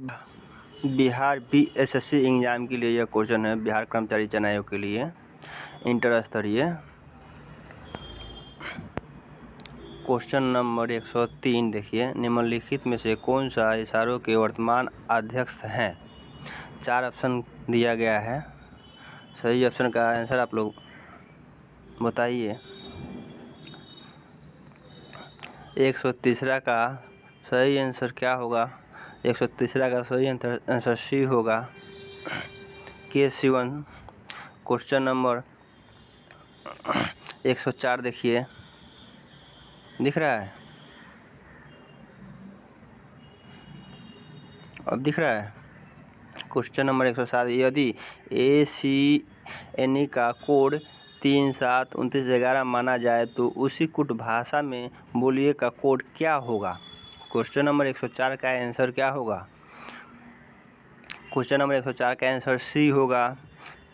Bihar BSSC exam के लिए यह क्वेश्चन है, बिहार कर्मचारी चयन आयोग के लिए इंटर स्तरीय। क्वेश्चन नंबर 103 देखिए, निम्नलिखित में से कौन सा इसारों के वर्तमान अध्यक्ष हैं? 4 ऑप्शन दिया गया है, सही ऑप्शन का आंसर आप लोग बताइए। 103 का सही आंसर क्या होगा? 103 का सही आंसर सी होगा, के शिवन। क्वेश्चन नंबर 104 देखिए, दिख रहा है? अब दिख रहा है? क्वेश्चन नंबर 107, यदि ACNE का कोड 372911 माना जाए तो उसी कुट भाषा में बोलिए का कोड क्या होगा? क्वेश्चन नंबर 104 का आंसर क्या होगा? क्वेश्चन नंबर 104 का आंसर सी होगा,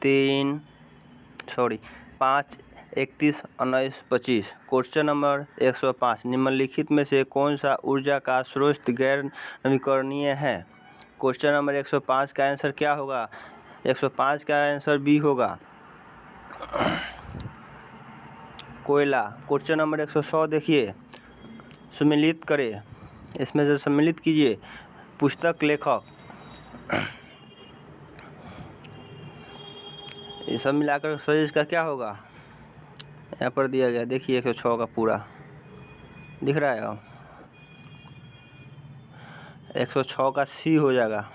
5 31 19 25। क्वेश्चन नंबर 105, निम्नलिखित में से कौन सा ऊर्जा का स्रोत गैर नवीकरणीय है? क्वेश्चन नंबर 105 का आंसर क्या होगा? 105 का आंसर बी होगा, कोयला। क्वेश्चन नंबर 100 देखिए, सम्मिलित करें, इसमें से सम्मिलित कीजिए पुस्तक लेखक। ये सब मिलाकर सही इसका क्या होगा? यहाँ पर दिया गया, देखिए 106 का पूरा दिख रहा है। 106 का सी हो जाएगा।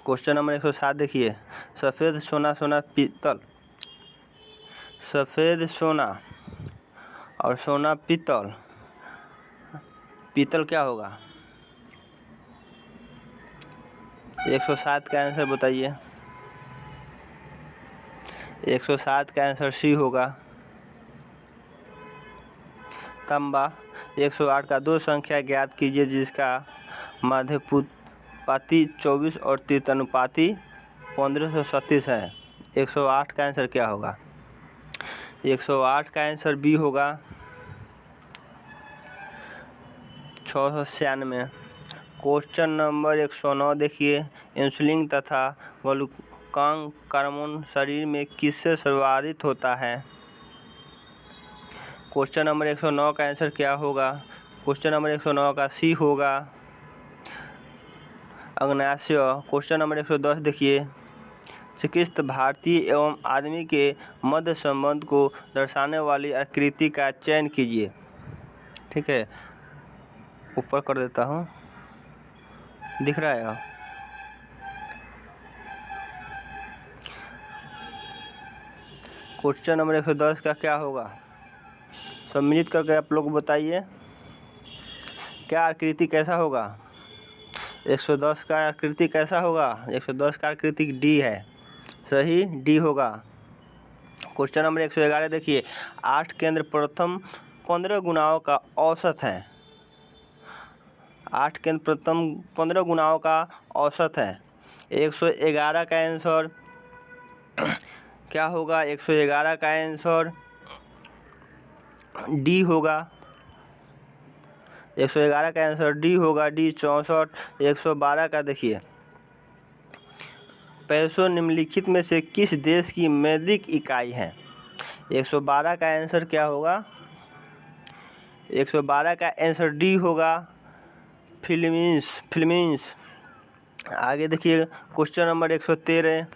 क्वेश्चन नंबर 107 देखिए, सफ़ेद सोना सोना पीतल, सफ़ेद सोना और सोना पीतल, पीतल क्या होगा? 107 का आंसर बताइए। 107 का आंसर सी होगा, तांबा। 108 का दो संख्या ज्ञात कीजिए जिसका माध्यानुपाती 24 और तृतीयानुपाती 1537 है। 108 का आंसर क्या होगा? 108 का आंसर बी होगा, 696। क्वेश्चन नंबर 109 देखिए, इंसुलिन तथा ग्लूकागॉन हार्मोन शरीर में किससे स्रावित होता है? क्वेश्चन नंबर 109 का आंसर क्या होगा? क्वेश्चन नंबर 109 का सी होगा, अग्नाशय। क्वेश्चन नंबर 110 देखिए, चिकित्सक भारतीय एवं आदमी के मध्य संबंध को दर्शाने वाली आकृति का चयन कीजिए। ठीक है, ऊपर कर देता हूँ, दिख रहा है? क्वेश्चन नंबर 110 का क्या होगा? सम्मिलित करके आप लोग बताइए, क्या आकृति कैसा होगा? 110 का आकृति कैसा होगा? 110 का आकृति डी है, सही डी होगा। क्वेश्चन नंबर 111 देखिए, 8 केंद्र प्रथम 15 गुणाओं का औसत है। 8 केंद्र प्रथम 15 गुणाओं का औसत है। 111 का आंसर क्या होगा? 111 का आंसर डी होगा। 111 का आंसर डी होगा, डी 64। 112 का देखिए, पैसों निम्नलिखित में से किस देश की मौद्रिक इकाई है? 112 का आंसर क्या होगा? 112 का आंसर डी होगा, फिलीपींस। आगे देखिए, क्वेश्चन नंबर 113।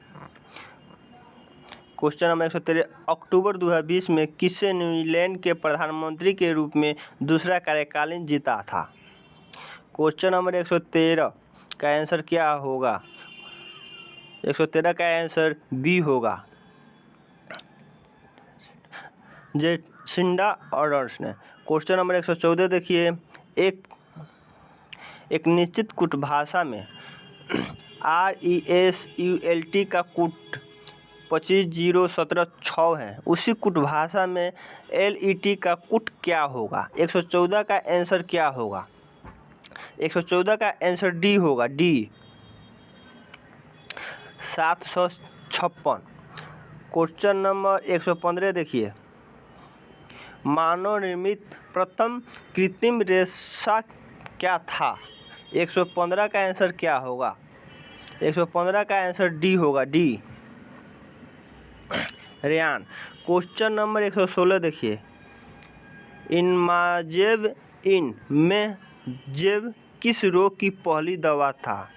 क्वेश्चन नंबर 113, अक्टूबर 2020 में किसने न्यूजीलैंड के प्रधानमंत्री के रूप में दूसरा कार्यकाल जीता था? क्वेश्चन नंबर 113 का आंसर क्या होगा? 113 का आंसर बी होगा, जेसिंडा आर्डर्न ने। क्वेश्चन नंबर 114 देखिए, एक निश्चित कूट भाषा में RESULT का कूट 25076 है, उसी कूट भाषा में LET का कूट क्या होगा? 114 का आंसर क्या होगा? 114 का आंसर डी होगा, डी 756। क्वेश्चन नंबर 115 देखिए, मानव निर्मित प्रथम कृत्रिम रेशा क्या था? 115 का आंसर क्या होगा? 115 का आंसर डी होगा, डी। रेयान, क्वेश्चन नंबर 116 देखिए। इनमाजेब में जेब किस रोग की पहली दवा था?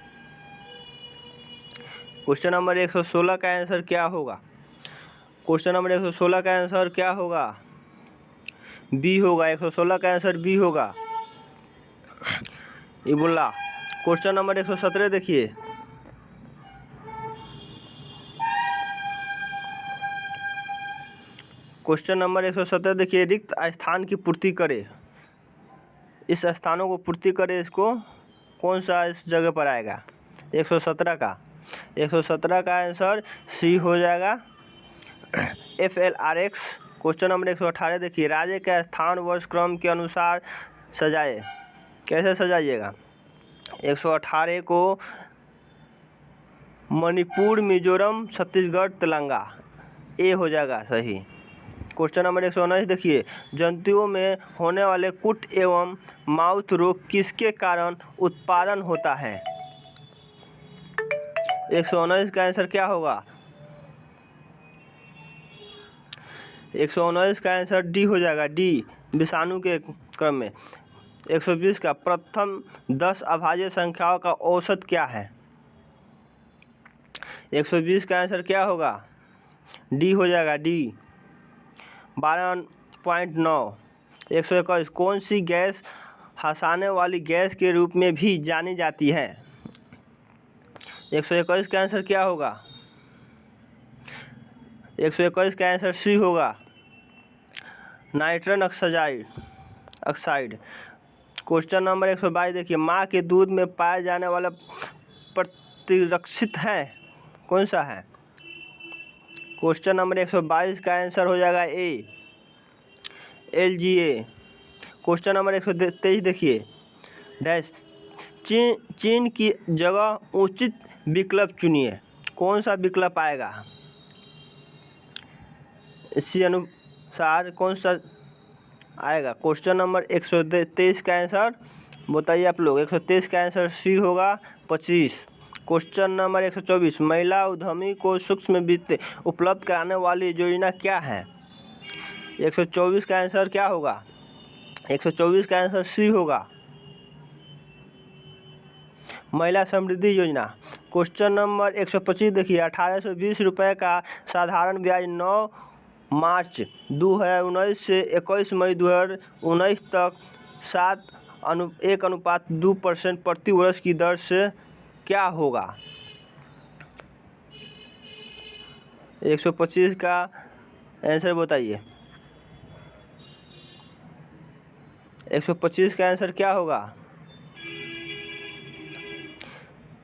क्वेश्चन नंबर 116 का आंसर क्या होगा? क्वेश्चन नंबर 116 का आंसर क्या होगा? बी होगा। 116 का आंसर बी होगा, इबोला। क्वेश्चन नंबर 117 देखिए। क्वेश्चन नंबर 117 देखिए, रिक्त स्थान की पूर्ति करे। इस स्थानों को पूर्ति करे, इसको कौन सा इस जगह पर आएगा? 117 का 117 का आंसर सी हो जाएगा, FLRX। क्वेश्चन नंबर 118 देखिए, राज्य का स्थान वर्ष क्रम के अनुसार सजाए। कैसे सजाइएगा? 118 को मणिपुर, मिजोरम, छत्तीसगढ़, तेलंगाना, ए हो जाएगा सही। क्वेश्चन नंबर 119 देखिए, जंतुओं में होने वाले कुट एवं माउथ रोग किसके कारण उत्पादन होता है? 119 का आंसर क्या होगा? 119 का आंसर डी हो जाएगा, डी, विषाणु के क्रम में। 120 का प्रथम 10 अभाज्य संख्याओं का औसत क्या है? 120 का आंसर क्या होगा? डी हो जाएगा, डी, 12.9। 121, कौन सी गैस हंसाने वाली गैस के रूप में भी जानी जाती है? 121 का आंसर क्या होगा? 121 का आंसर सी होगा, नाइट्रन ऑक्साइड। क्वेश्चन नंबर 122 देखिए, माँ के दूध में पाया जाने वाला प्रतिरक्षित है, कौन सा है? क्वेश्चन नंबर 122 का आंसर हो जाएगा ए, LGA। क्वेश्चन नंबर 123 देखिए, डैश, चीन की जगह उचित विकल्प चुनिए। कौन सा विकल्प आएगा? इसी अनुसार कौन सा आएगा? क्वेश्चन नंबर 123 का आंसर बताइए आप लोग। 123 का आंसर सी होगा, 25। क्वेश्चन नंबर 124, महिला उद्यमी को सूक्ष्म वित्त उपलब्ध कराने वाली योजना क्या है? 124 का आंसर क्या होगा? 124 का आंसर सी होगा, महिला समृद्धि योजना। क्वेश्चन नंबर 125 देखिए, 1820 रुपये का साधारण ब्याज 9 मार्च 2019 से 21 मई 2019 तक 1:2% प्रति वर्ष की दर से क्या होगा? 125 का आंसर बताइए। 125 का आंसर क्या होगा?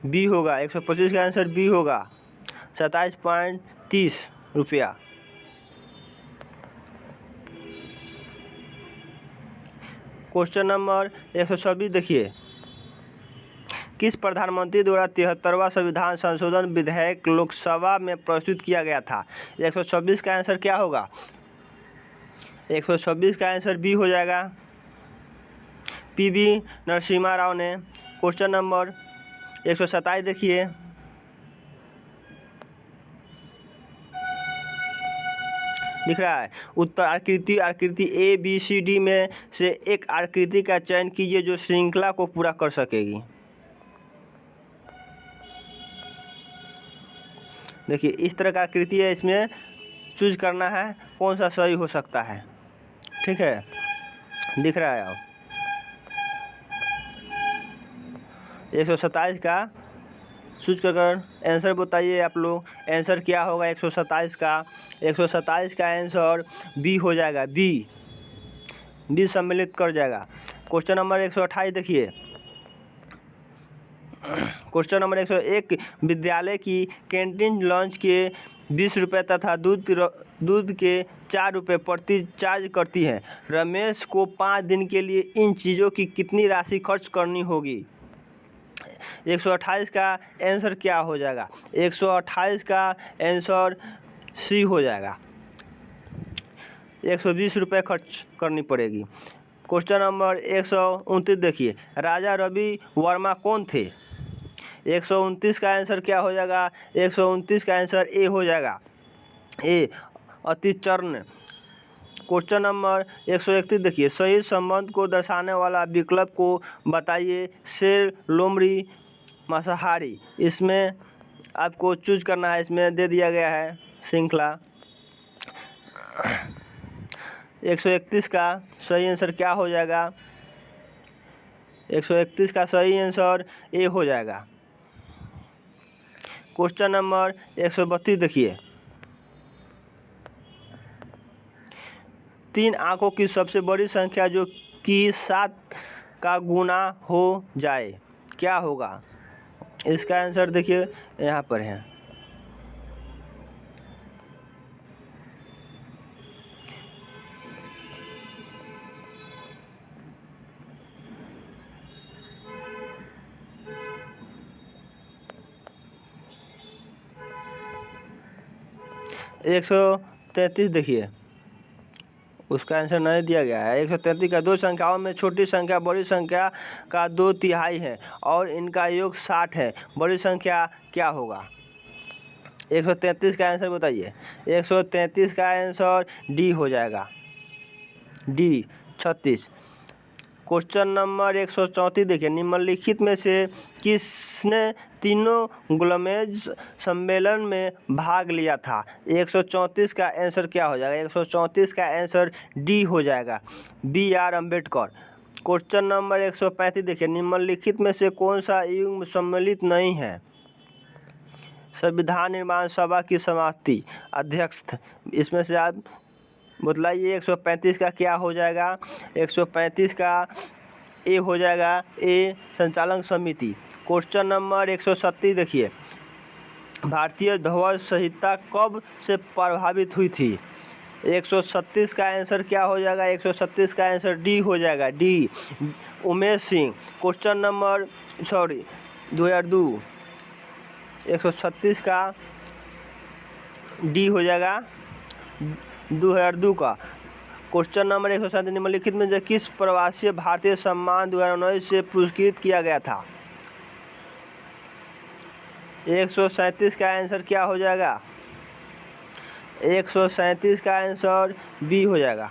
बी होगा। 125 का आंसर बी होगा, 27.30 रुपया। क्वेश्चन नंबर 126 देखिए, किस प्रधानमंत्री द्वारा 73वां संविधान संशोधन विधेयक लोकसभा में प्रस्तुत किया गया था? 126 का आंसर क्या होगा? 126 का आंसर बी हो जाएगा, PV नरसिम्हा राव ने। क्वेश्चन नंबर 127 देखिए, दिख रहा है उत्तर आकृति ABCD में से एक आकृति का चयन कीजिए जो श्रृंखला को पूरा कर सकेगी। देखिए इस तरह का आकृति है, इसमें चूज करना है कौन सा सही हो सकता है। ठीक है, दिख रहा है। अब 127 का चूज कर आंसर बताइए आप लोग। आंसर क्या होगा 127 का? 127 का आंसर बी हो जाएगा, बी सम्मिलित कर जाएगा। क्वेश्चन नंबर 128 देखिए, क्वेश्चन नंबर 101, विद्यालय की कैंटीन लंच के 20 रुपये तथा दूध के 4 रुपये प्रति चार्ज करती है। रमेश को 5 दिन के लिए इन चीज़ों की कितनी राशि खर्च करनी होगी? 128 का आंसर क्या हो जाएगा? 128 का आंसर सी हो जाएगा, 120 रुपये खर्च करनी पड़ेगी। क्वेश्चन नंबर 129 देखिए, राजा रवि वर्मा कौन थे? 129 का आंसर क्या हो जाएगा? 129 का आंसर ए हो जाएगा, ए अतिचर्ण। क्वेश्चन नंबर 131 देखिए, सही संबंध को दर्शाने वाला विकल्प को बताइए। शेर, लोमड़ी, मांसाहारी। इसमें आपको चूज करना है, इसमें दे दिया गया है श्रृंखला। 131 का सही आंसर क्या हो जाएगा? 131 का सही आंसर ए हो जाएगा। क्वेश्चन नंबर 132 देखिए, 3 आंखों की सबसे बड़ी संख्या जो कि 7 का गुना हो जाए, क्या होगा? इसका आंसर देखिए यहाँ पर है। एक 133 देखिए, उसका आंसर नहीं दिया गया है। 133 का 2 संख्याओं में छोटी संख्या बड़ी संख्या का 2/3 है और इनका योग 60 है, बड़ी संख्या क्या होगा? 133 का आंसर बताइए। 133 का आंसर डी हो जाएगा, डी 36। क्वेश्चन नंबर 134 देखिए, निम्नलिखित में से किसने तीनों ग्लूमेज सम्मेलन में भाग लिया था? 134 का आंसर क्या हो जाएगा? 134 का आंसर डी हो जाएगा, B R Ambedkar. Question number 135 देखिए, निम्नलिखित में से कौन सा युग्म सम्मिलित नहीं है? संविधान निर्माण सभा की समाप्ति, अध्यक्ष। इसमें से आप बतलाइए 135 का क्या हो जाएगा? 135 का ए हो जाएगा, ए संचालन समिति। क्वेश्चन नंबर 137 देखिए, भारतीय ध्वज संहिता कब से प्रभावित हुई थी? 136 का आंसर क्या हो जाएगा? 136 का आंसर डी हो जाएगा, D Umesh Singh. Question number 2002, 136 का डी हो जाएगा, 2002 का। क्वेश्चन नंबर 107, निम्नलिखित में से किस प्रवासी भारतीय सम्मान 2019 से पुरस्कृत किया गया था? 137 का आंसर क्या हो जाएगा? 137 का आंसर बी हो जाएगा।